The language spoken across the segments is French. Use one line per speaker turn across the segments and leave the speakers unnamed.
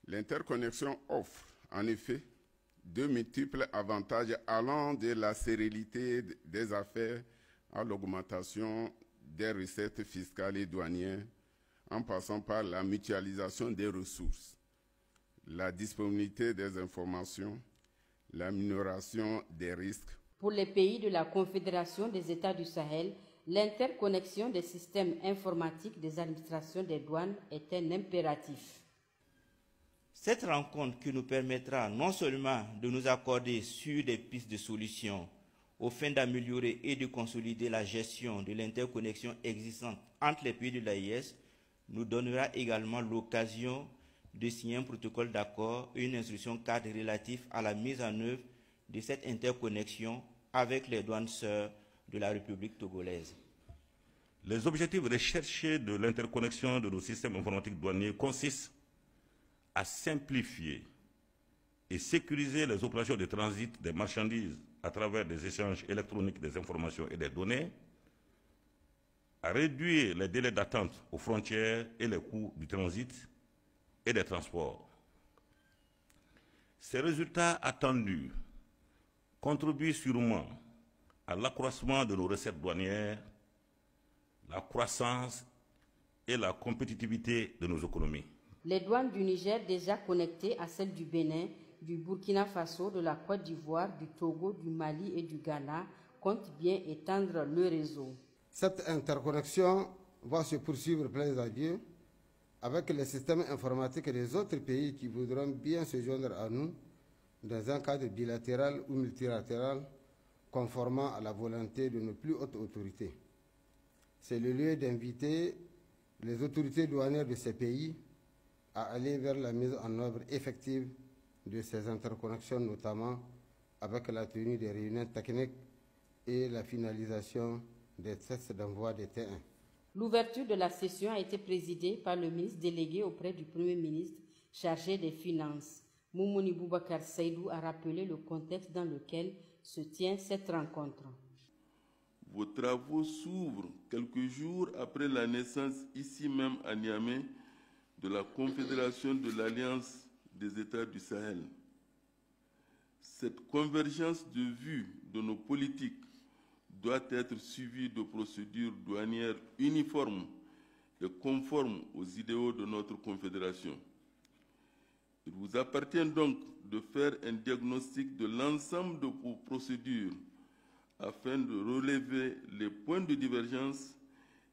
L'interconnexion offre, en effet, de multiples avantages allant de la sérénité des affaires à l'augmentation des recettes fiscales et douanières, en passant par la mutualisation des ressources, la disponibilité des informations, la minoration des risques.
Pour les pays de la Confédération des États du Sahel, l'interconnexion des systèmes informatiques des administrations des douanes est un impératif.
Cette rencontre qui nous permettra non seulement de nous accorder sur des pistes de solutions au fin d'améliorer et de consolider la gestion de l'interconnexion existante entre les pays de l'AES, nous donnera également l'occasion de signer un protocole d'accord et une instruction cadre relatif à la mise en œuvre de cette interconnexion avec les douanes sœurs de la République togolaise.
Les objectifs recherchés de l'interconnexion de nos systèmes informatiques douaniers consistent à simplifier et sécuriser les opérations de transit des marchandises à travers des échanges électroniques des informations et des données, à réduire les délais d'attente aux frontières et les coûts du transit et des transports. Ces résultats attendus contribuent sûrement à l'accroissement de nos recettes douanières, la croissance et la compétitivité de nos économies.
Les douanes du Niger, déjà connectées à celles du Bénin, du Burkina Faso, de la Côte d'Ivoire, du Togo, du Mali et du Ghana, comptent bien étendre le réseau.
Cette interconnexion va se poursuivre, plaise à Dieu, avec les systèmes informatiques des autres pays qui voudront bien se joindre à nous dans un cadre bilatéral ou multilatéral conformant à la volonté de nos plus hautes autorités. C'est le lieu d'inviter les autorités douanières de ces pays à aller vers la mise en œuvre effective de ces interconnexions, notamment avec la tenue des réunions techniques et la finalisation des tests d'envoi des T1.
L'ouverture de la session a été présidée par le ministre délégué auprès du Premier ministre chargé des Finances. Moumouni Boubacar Saïdou a rappelé le contexte dans lequel se tient cette rencontre.
Vos travaux s'ouvrent quelques jours après la naissance ici même à Niamey de la Confédération de l'Alliance des États du Sahel. Cette convergence de vues de nos politiques doit être suivie de procédures douanières uniformes et conformes aux idéaux de notre Confédération. Il vous appartient donc de faire un diagnostic de l'ensemble de vos procédures afin de relever les points de divergence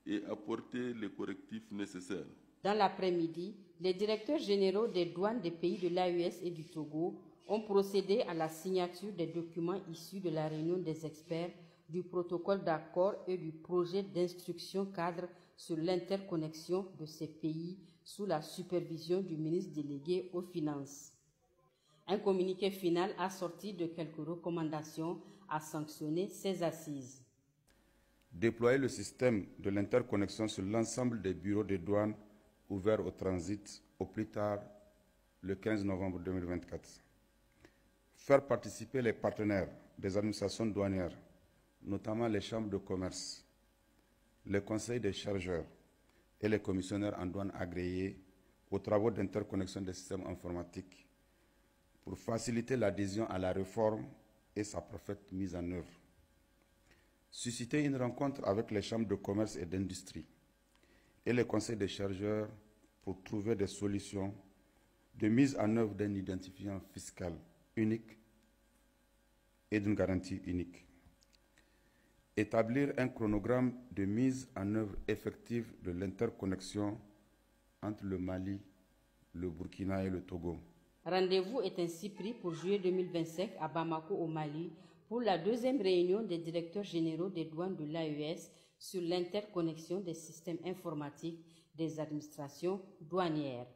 et apporter les correctifs nécessaires.
Dans l'après-midi, les directeurs généraux des douanes des pays de l'AES et du Togo ont procédé à la signature des documents issus de la réunion des experts du protocole d'accord et du projet d'instruction cadre sur l'interconnexion de ces pays sous la supervision du ministre délégué aux Finances. Un communiqué final assorti de quelques recommandations a sanctionné ces assises.
Déployer le système de l'interconnexion sur l'ensemble des bureaux de douane ouverts au transit au plus tard le 15 novembre 2024. Faire participer les partenaires des administrations douanières, notamment les chambres de commerce, les conseils des chargeurs et les commissionnaires en douane agréés aux travaux d'interconnexion des systèmes informatiques pour faciliter l'adhésion à la réforme et sa parfaite mise en œuvre. Susciter une rencontre avec les chambres de commerce et d'industrie et les conseils des chargeurs pour trouver des solutions de mise en œuvre d'un identifiant fiscal unique et d'une garantie unique. Établir un chronogramme de mise en œuvre effective de l'interconnexion entre le Mali, le Burkina et le Togo.
Rendez-vous est ainsi pris pour juillet 2025 à Bamako au Mali pour la deuxième réunion des directeurs généraux des douanes de l'AES sur l'interconnexion des systèmes informatiques des administrations douanières.